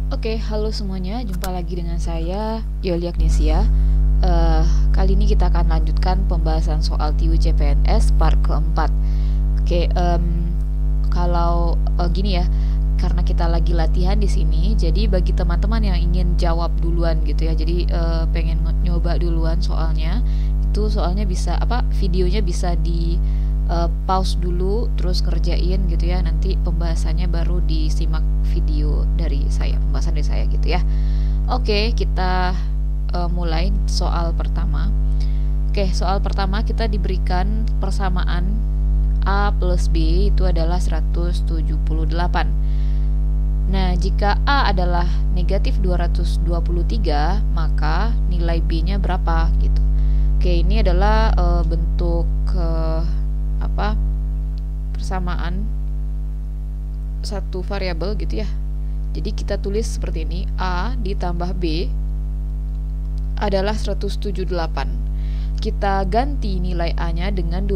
Oke, halo semuanya. Jumpa lagi dengan saya, Yoli Agnesia. Kali ini kita akan lanjutkan pembahasan soal TIW CPNS part keempat. Oke, kalau gini ya, karena kita lagi latihan di sini, jadi bagi teman-teman yang ingin jawab duluan gitu ya, jadi pengen nyoba duluan soalnya, itu soalnya bisa videonya bisa di pause dulu, terus ngerjain gitu ya. Nanti pembahasannya baru disimak video dari saya, pembahasan dari saya gitu ya. Oke, kita mulai soal pertama. Oke, soal pertama kita diberikan persamaan A plus B itu adalah 178. Nah, jika A adalah negatif 223, maka nilai B-nya berapa gitu. Oke, ini adalah bentuk persamaan satu variabel gitu ya. Jadi kita tulis seperti ini, A ditambah B adalah 178. Kita ganti nilai A-nya dengan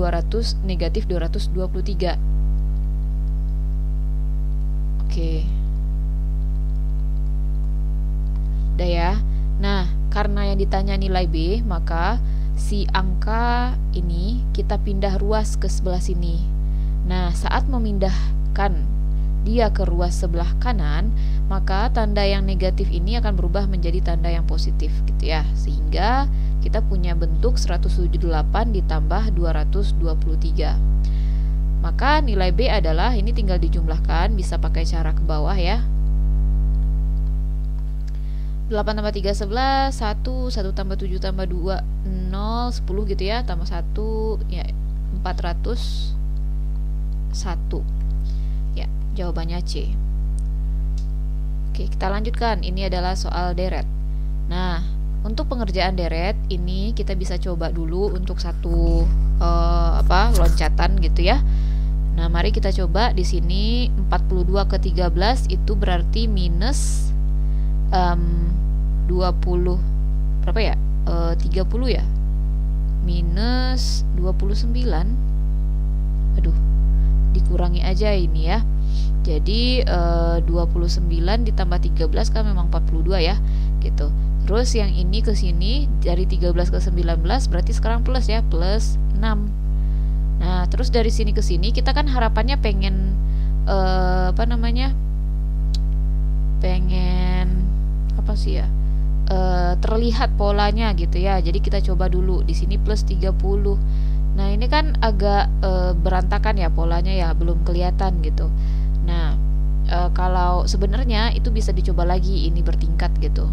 negatif 223. Oke. Udah ya. Nah, karena yang ditanya nilai B, maka si angka ini kita pindah ruas ke sebelah sini. Nah, saat memindahkan dia ke ruas sebelah kanan, maka tanda yang negatif ini akan berubah menjadi tanda yang positif gitu ya. Sehingga kita punya bentuk 178 ditambah 223. Maka nilai B adalah, ini tinggal dijumlahkan, bisa pakai cara ke bawah ya. 8 tambah 3 11, 1 tambah 7 tambah 2 0 10 gitu ya, tambah 1 ya 401 ya, jawabannya C. Oke, kita lanjutkan. Ini adalah soal deret. Nah, untuk pengerjaan deret ini kita bisa coba dulu untuk satu loncatan gitu ya. Nah, mari kita coba. Di sini 42 ke 13 itu berarti minus 20 berapa ya? 30 ya? Minus 29. Aduh, dikurangi aja ini ya. Jadi 29 ditambah 13 kan memang 42 ya, gitu. Terus yang ini ke sini dari 13 ke 19 berarti sekarang plus ya, plus 6. Nah, terus dari sini ke sini kita kan harapannya pengen pengen apa sih ya? Terlihat polanya gitu ya. Jadi kita coba dulu di sini plus 30. Nah, ini kan agak berantakan ya polanya ya, belum kelihatan gitu. Nah, kalau sebenarnya itu bisa dicoba lagi, ini bertingkat gitu.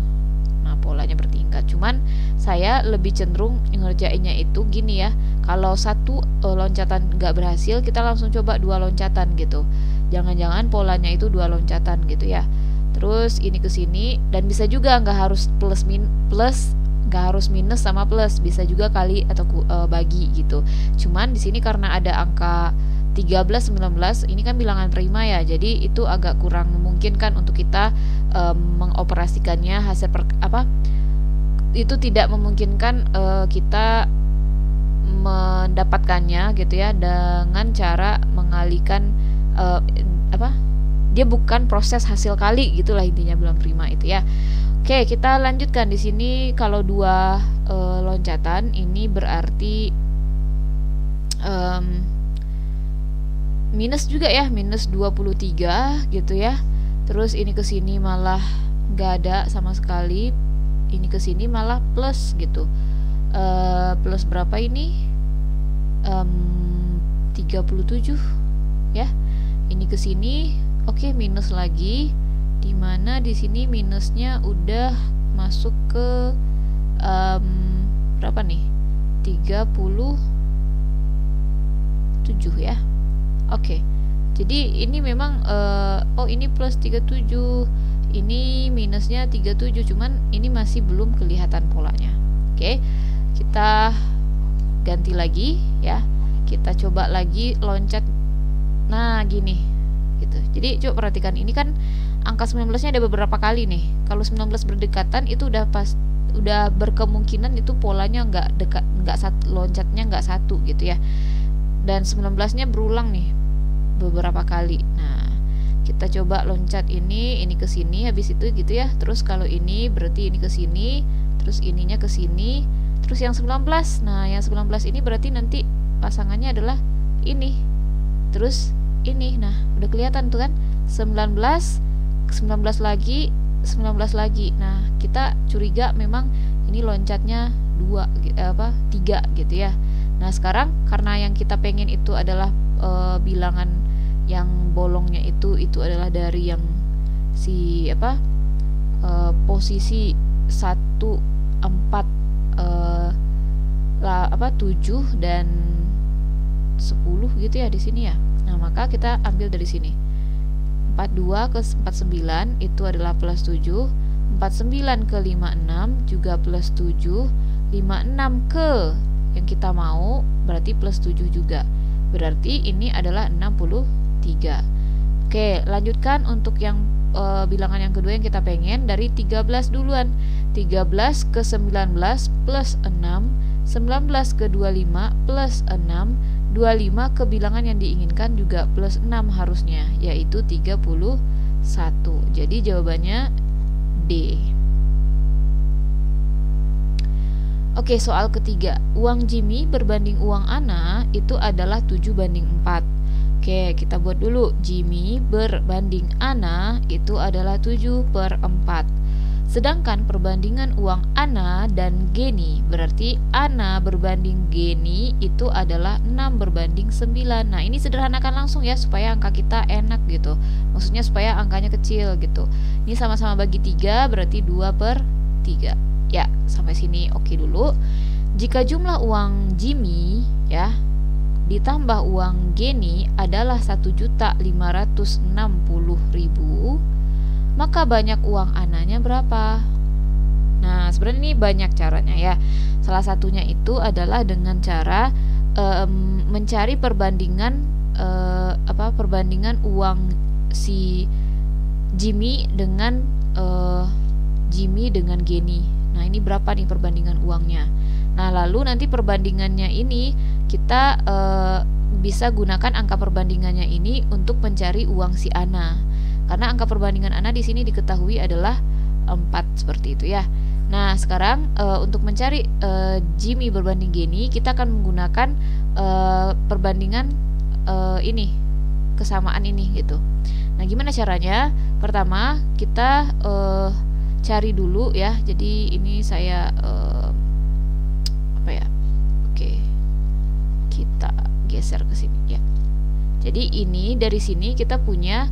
Nah, polanya bertingkat. Cuman saya lebih cenderung ngerjainnya itu gini ya. Kalau satu loncatan nggak berhasil, kita langsung coba dua loncatan gitu. Jangan-jangan polanya itu dua loncatan gitu ya. Terus ini ke sini, dan bisa juga nggak harus plus, nggak harus minus sama plus, bisa juga kali atau bagi gitu. Cuman di sini karena ada angka 13 19 ini kan bilangan prima ya, jadi itu agak kurang memungkinkan untuk kita mengoperasikannya. Itu tidak memungkinkan kita mendapatkannya gitu ya dengan cara mengalihkan dia bukan proses hasil kali gitulah intinya bilang prima itu ya. Oke, kita lanjutkan. Di sini kalau dua loncatan ini berarti minus juga ya, minus 23 gitu ya. Terus ini ke sini malah nggak ada sama sekali. Ini ke sini malah plus gitu. Plus berapa ini? 37 ya. Ini ke sini oke, minus lagi. Dimana di sini minusnya udah masuk ke berapa nih? 37 ya. Oke. Jadi ini memang ini plus 37, ini minusnya 37, cuman ini masih belum kelihatan polanya. Oke. Kita ganti lagi ya. Kita coba lagi loncat. Nah, gini. Gitu. Jadi coba perhatikan, ini kan angka 19-nya ada beberapa kali nih. Kalau 19 berdekatan itu udah berkemungkinan itu polanya nggak dekat, loncatnya nggak satu gitu ya. Dan 19-nya berulang nih beberapa kali. Nah, Kita coba loncat ini ke sini, habis itu gitu ya. Terus kalau ini berarti ini ke sini, terus ininya ke sini, terus yang 19. Nah, yang 19 ini berarti nanti pasangannya adalah ini. Terus ini. Nah, udah kelihatan tuh kan? 19 lagi, 19 lagi. Nah, kita curiga memang ini loncatnya 3 gitu ya. Nah, sekarang karena yang kita pengen itu adalah bilangan yang bolongnya itu adalah dari yang posisi 1, 4, 7 dan 10 gitu ya di sini ya. Nah, maka kita ambil dari sini. 42 ke 49 itu adalah plus 7, 49 ke 56 juga plus 7, 56 ke yang kita mau berarti plus 7 juga. Berarti ini adalah 63. Oke, lanjutkan untuk yang bilangan yang kedua yang kita pengen dari 13 duluan. 13 ke 19 plus 6, 19 ke 25 plus 6, 25 ke bilangan yang diinginkan juga plus 6 harusnya, yaitu 31. Jadi jawabannya D. Oke, soal ketiga. Uang Jimmy berbanding uang Ana itu adalah 7:4. Oke, kita buat dulu. Jimmy berbanding Ana itu adalah 7/4. Sedangkan perbandingan uang Ana dan Geni, berarti Ana berbanding Geni itu adalah 6/9. Nah, ini sederhanakan langsung ya supaya angka kita enak gitu. Maksudnya supaya angkanya kecil gitu. Ini sama-sama bagi 3 berarti 2/3. Ya, sampai sini oke dulu. Jika jumlah uang Jimmy ya ditambah uang Geni adalah 1.560.000, maka banyak uang Ananya berapa? Nah, sebenarnya ini banyak caranya ya. Salah satunya itu adalah dengan cara mencari perbandingan perbandingan uang si Jimmy dengan Geni. Nah, ini berapa nih perbandingan uangnya? Nah, lalu nanti perbandingannya ini kita bisa gunakan angka perbandingannya ini untuk mencari uang si Ana. Karena angka perbandingan Ana di sini diketahui adalah 4 seperti itu ya. Nah, sekarang untuk mencari Jimmy berbanding Geni, kita akan menggunakan perbandingan kesamaan ini gitu. Nah, gimana caranya? Pertama, kita cari dulu ya. Jadi ini saya Oke. Kita geser ke sini ya. Jadi ini dari sini kita punya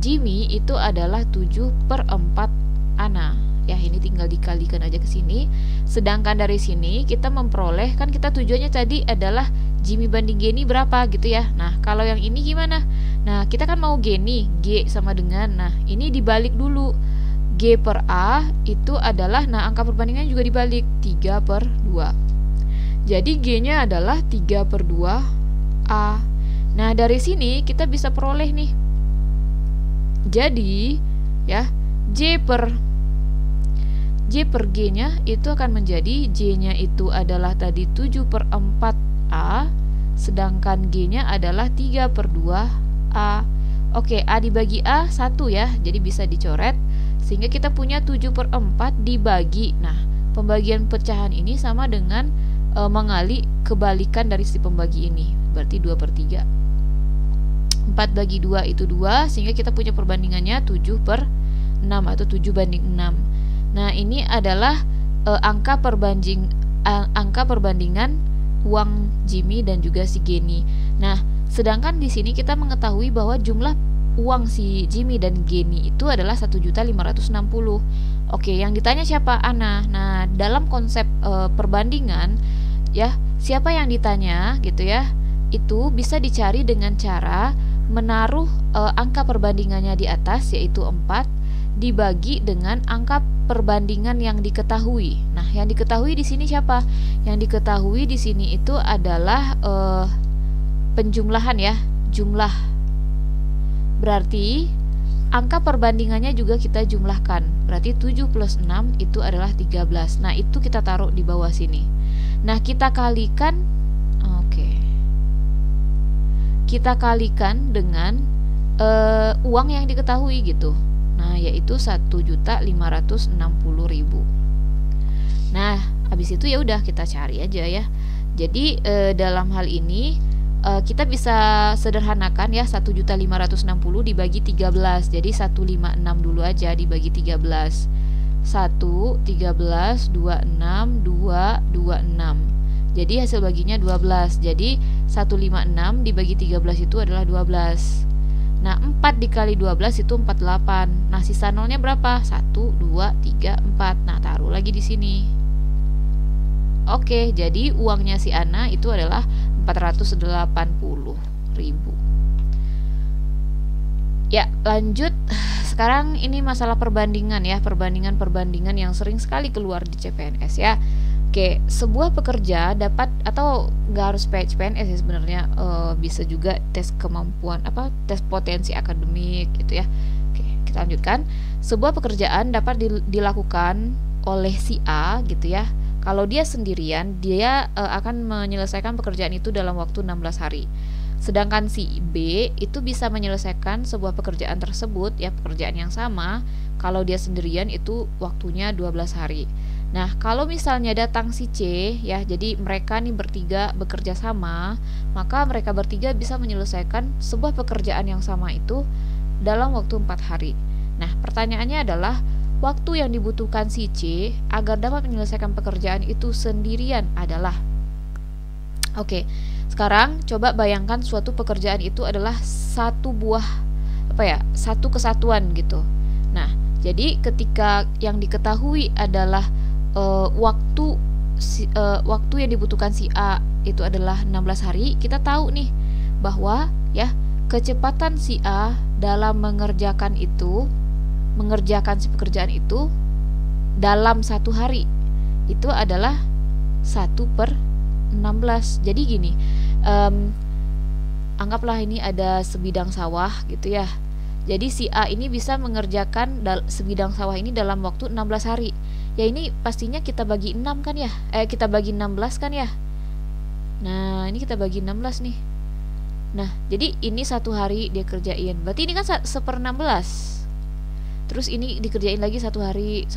Jimmy itu adalah 7/4 Ana. Ya, ini tinggal dikalikan aja ke sini. Sedangkan dari sini kita memperoleh, kan kita tujuannya tadi adalah Jimmy banding Geni berapa gitu ya. Nah, kalau yang ini gimana? Nah, kita kan mau Geni, G sama dengan, nah ini dibalik dulu. G per A itu adalah, nah angka perbandingannya juga dibalik, 3/2. Jadi G-nya adalah 3/2 A. Nah, dari sini kita bisa peroleh nih. Jadi, ya, J per G-nya itu akan menjadi, J-nya itu adalah tadi 7/4 A, sedangkan G-nya adalah 3/2 A. Oke, A dibagi A 1 ya, jadi bisa dicoret. Sehingga kita punya 7/4 dibagi. Nah, pembagian pecahan ini sama dengan mengali kebalikan dari si pembagi ini. Berarti 2/3. 4 bagi 2 itu 2, sehingga kita punya perbandingannya 7/6 atau 7/6. Nah, ini adalah angka perbandingan uang Jimmy dan juga si Geni. Nah, sedangkan di sini kita mengetahui bahwa jumlah uang si Jimmy dan Geni itu adalah 1.560.000. Oke, yang ditanya siapa? Ana. Nah, dalam konsep perbandingan ya, siapa yang ditanya gitu ya, itu bisa dicari dengan cara menaruh angka perbandingannya di atas, yaitu 4, dibagi dengan angka perbandingan yang diketahui. Nah, yang diketahui di sini siapa? Yang diketahui di sini itu adalah penjumlahan ya, jumlah. Berarti angka perbandingannya juga kita jumlahkan. Berarti 7 plus 6 itu adalah 13. Nah, itu kita taruh di bawah sini. Nah, kita kalikan, kita kalikan dengan uang yang diketahui gitu. Nah, yaitu 1.560.000. Nah, habis itu ya udah kita cari aja ya. Jadi dalam hal ini kita bisa sederhanakan ya, 1.560 dibagi 13. Jadi 156 dulu aja dibagi 13. 1, 13, 26, 2, 26. Jadi hasil baginya 12. Jadi 156 dibagi 13 itu adalah 12. Nah, 4 dikali 12 itu 48. Nah, sisa nolnya berapa? 1, 2, 3, 4. Nah, taruh lagi di sini. Oke, jadi uangnya si Ana itu adalah 480.000. Ya, lanjut. Sekarang ini masalah perbandingan ya, perbandingan yang sering sekali keluar di CPNS ya. Oke, sebuah pekerja dapat, atau nggak harus CPNS ya sebenarnya, bisa juga tes kemampuan tes potensi akademik gitu ya. Oke, kita lanjutkan. Sebuah pekerjaan dapat dilakukan oleh si A gitu ya. Kalau dia sendirian, dia akan menyelesaikan pekerjaan itu dalam waktu 16 hari. Sedangkan si B itu bisa menyelesaikan sebuah pekerjaan tersebut, ya pekerjaan yang sama, kalau dia sendirian itu waktunya 12 hari. Nah, kalau misalnya datang si C, ya jadi mereka nih bertiga bekerja sama, maka mereka bertiga bisa menyelesaikan sebuah pekerjaan yang sama itu dalam waktu 4 hari. Nah, pertanyaannya adalah, waktu yang dibutuhkan si C agar dapat menyelesaikan pekerjaan itu sendirian adalah. Oke, sekarang coba bayangkan suatu pekerjaan itu adalah satu kesatuan gitu. Nah, jadi ketika yang diketahui adalah waktu yang dibutuhkan si A itu adalah 16 hari, kita tahu nih bahwa ya kecepatan si A dalam mengerjakan si pekerjaan itu dalam 1 hari itu adalah 1/16. Jadi gini, anggaplah ini ada sebidang sawah gitu ya. Jadi si A ini bisa mengerjakan sebidang sawah ini dalam waktu 16 hari. Ya ini pastinya kita bagi 6 kan ya, kita bagi 16 kan ya. Nah, ini kita bagi 16 nih. Nah, jadi ini 1 hari dia kerjain, berarti ini kan 1/16. Terus ini dikerjain lagi 1 hari.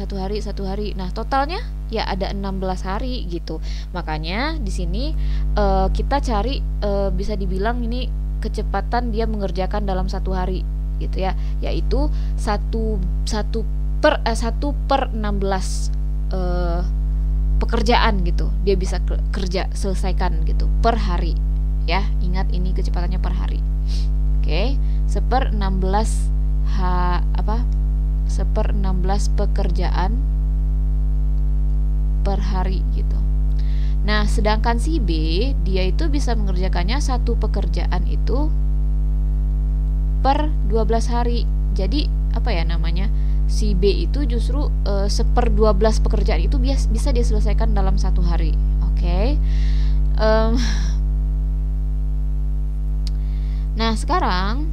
Nah, totalnya ya ada 16 hari gitu. Makanya di sini kita cari, bisa dibilang ini kecepatan dia mengerjakan dalam 1 hari gitu ya, yaitu 1/16 pekerjaan gitu. Dia bisa selesaikan gitu per hari. Ya, ingat ini kecepatannya per hari. Oke, 1/16 pekerjaan per hari gitu. Nah, sedangkan si B, dia itu bisa mengerjakannya 1 pekerjaan itu per 12 hari. Jadi si B itu justru 1/12 pekerjaan itu bisa dia selesaikan dalam 1 hari. Oke. Nah, sekarang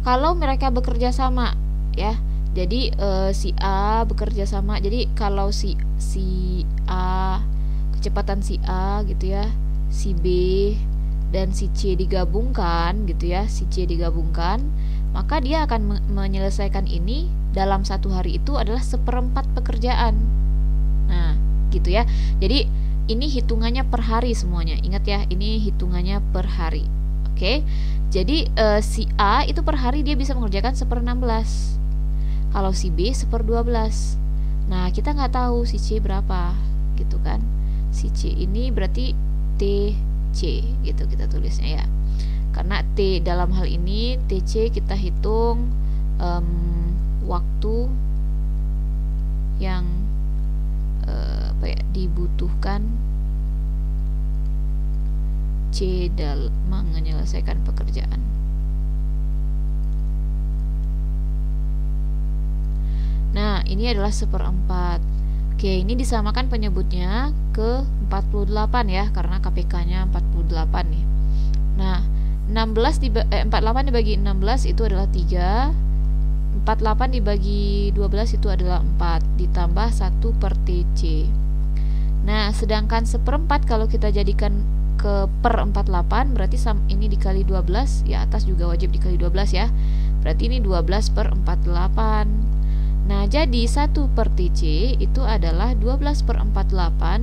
kalau mereka bekerja sama ya, jadi si A bekerja sama. Jadi kalau si A, kecepatan si A gitu ya, si B dan si C digabungkan gitu ya, maka dia akan menyelesaikan ini dalam 1 hari itu adalah 1/4 pekerjaan. Nah, gitu ya. Jadi ini hitungannya per hari semuanya. Ingat ya, ini hitungannya per hari. Oke. Jadi si A itu per hari dia bisa mengerjakan 1/16. Kalau si B 1/12. Nah, kita nggak tahu si C berapa gitu kan. Si C ini berarti TC gitu kita tulisnya ya. Karena T dalam hal ini TC kita hitung waktu yang dibutuhkan C dalam menyelesaikan pekerjaan. Nah, ini adalah 1/4. Oke, ini disamakan penyebutnya ke 48 ya, karena KPK-nya 48 nih. Nah, 48 dibagi 16 itu adalah 3. 48 dibagi 12 itu adalah 4, ditambah 1 per TC. Nah, sedangkan 1/4 kalau kita jadikan ke per 48, berarti ini dikali 12, ya atas juga wajib dikali 12 ya. Berarti ini 12 per 48. Nah, jadi 1 per TC itu adalah 12 per 48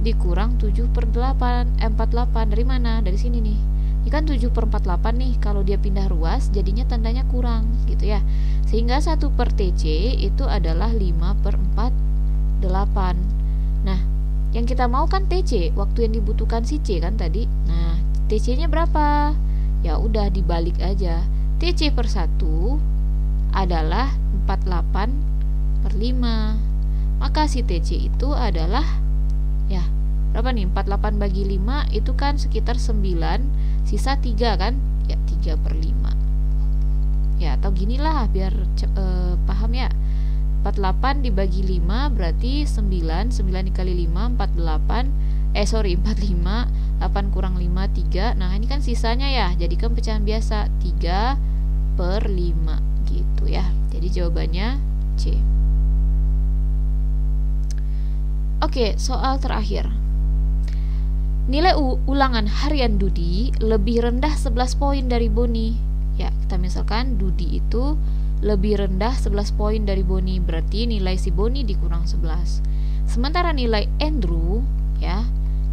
dikurang 7 per 48. Dari mana? Dari sini nih. Ini kan 7 per 48 nih, kalau dia pindah ruas jadinya tandanya kurang gitu ya. Sehingga 1 per TC itu adalah 5 per 48. Nah, yang kita mau kan TC, waktu yang dibutuhkan si C kan tadi. Nah, TC nya berapa? Ya udah dibalik aja. TC per 1 adalah 48 per 5. Maka si TC itu adalah, ya berapa nih? 48 bagi 5 itu kan sekitar 9, sisa 3 kan? Ya 3 per 5. Ya atau ginilah biar paham ya. 48 dibagi 5 berarti 9. 9 dikali 5 45. 8 kurang 5 3. Nah ini kan sisanya ya, jadikan pecahan biasa 3 per 5 gitu ya. Jadi jawabannya C. Oke, soal terakhir. Nilai ulangan harian Dudi lebih rendah 11 poin dari Boni. Ya, kita misalkan Dudi itu lebih rendah 11 poin dari Boni, berarti nilai si Boni dikurang 11. Sementara nilai Andrew ya,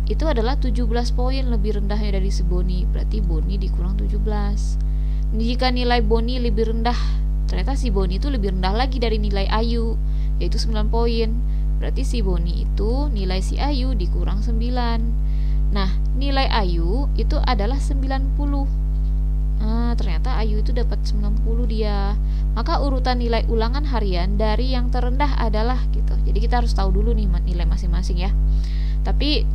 itu adalah 17 poin lebih rendahnya dari si Boni, berarti Boni dikurang 17. Jika nilai Boni lebih rendah, ternyata si Boni itu lebih rendah lagi dari nilai Ayu, yaitu 9 poin. Berarti si Boni itu nilai si Ayu dikurang 9. Nah, nilai Ayu itu adalah 90. Nah, ternyata Ayu itu dapat 90 dia. Maka urutan nilai ulangan harian dari yang terendah adalah gitu. Jadi kita harus tahu dulu nih nilai masing-masing ya. Tapi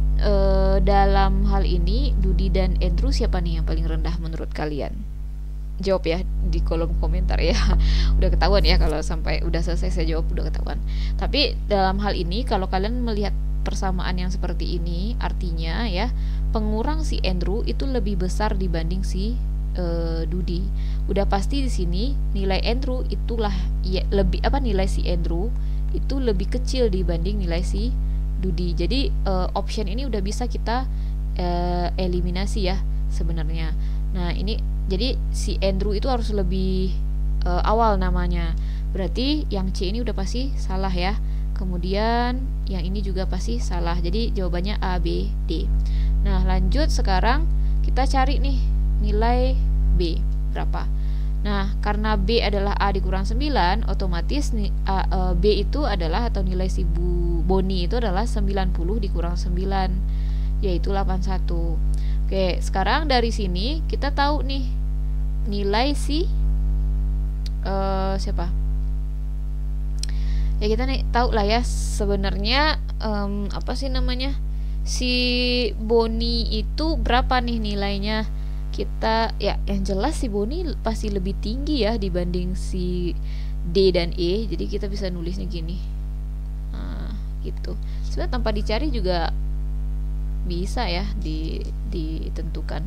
dalam hal ini Dudi dan Andrew siapa nih yang paling rendah menurut kalian? Jawab ya di kolom komentar ya. Udah ketahuan ya, kalau sampai udah selesai saya jawab udah ketahuan. Tapi dalam hal ini kalau kalian melihat persamaan yang seperti ini, artinya ya pengurang si Andrew itu lebih besar dibanding si Dudi. Udah pasti di sini nilai Andrew itulah ya, nilai si Andrew itu lebih kecil dibanding nilai si Dudi. Jadi option ini udah bisa kita eliminasi ya sebenarnya. Nah, ini jadi si Andrew itu harus lebih awal namanya. Berarti yang C ini udah pasti salah ya. Kemudian yang ini juga pasti salah. Jadi jawabannya A, B, D. Nah, lanjut sekarang kita cari nih nilai B berapa. Nah, karena B adalah A dikurang 9, otomatis B itu adalah, atau nilai si Boni itu adalah 90 dikurang 9, yaitu 81. Oke, sekarang dari sini kita tahu nih nilai si siapa? Ya kita nih tahu lah ya sebenarnya apa sih namanya? Si Boni itu berapa nih nilainya? Kita ya yang jelas si Boni pasti lebih tinggi ya dibanding si D dan E. Jadi kita bisa nulisnya gini. Nah, gitu. Sebenarnya tanpa dicari juga bisa ya ditentukan.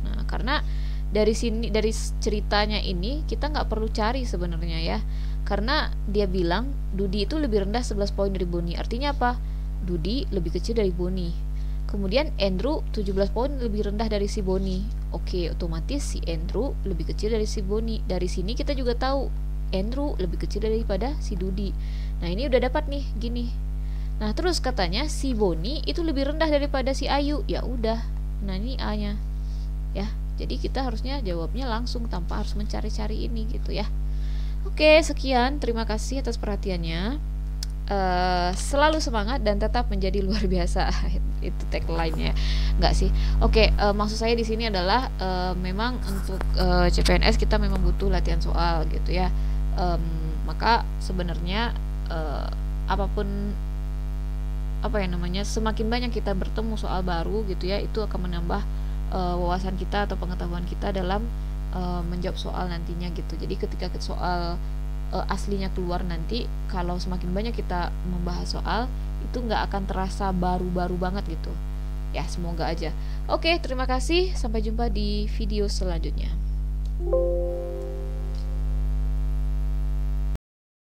Nah, karena dari sini, dari ceritanya ini kita nggak perlu cari sebenarnya ya, karena dia bilang Dudi itu lebih rendah 11 poin dari Boni. Artinya apa? Dudi lebih kecil dari Boni. Kemudian Andrew 17 poin lebih rendah dari si Boni. Oke, otomatis si Andrew lebih kecil dari si Boni. Dari sini kita juga tahu Andrew lebih kecil daripada si Dudi. Nah, ini udah dapat nih gini. Nah, terus katanya si Boni itu lebih rendah daripada si Ayu. Ya udah. Nah, ini A-nya. Ya. Jadi kita harusnya jawabnya langsung tanpa harus mencari-cari ini gitu ya. Oke, sekian. Terima kasih atas perhatiannya. Selalu semangat dan tetap menjadi luar biasa. Itu tagline-nya. Enggak sih. Oke, maksud saya di sini adalah memang untuk CPNS kita memang butuh latihan soal gitu ya. Maka sebenarnya apapun apa ya namanya, semakin banyak kita bertemu soal baru gitu ya, itu akan menambah wawasan kita atau pengetahuan kita dalam menjawab soal nantinya gitu. Jadi ketika soal aslinya keluar nanti, kalau semakin banyak kita membahas soal itu nggak akan terasa baru-baru banget gitu ya. Semoga aja. Oke, terima kasih, sampai jumpa di video selanjutnya.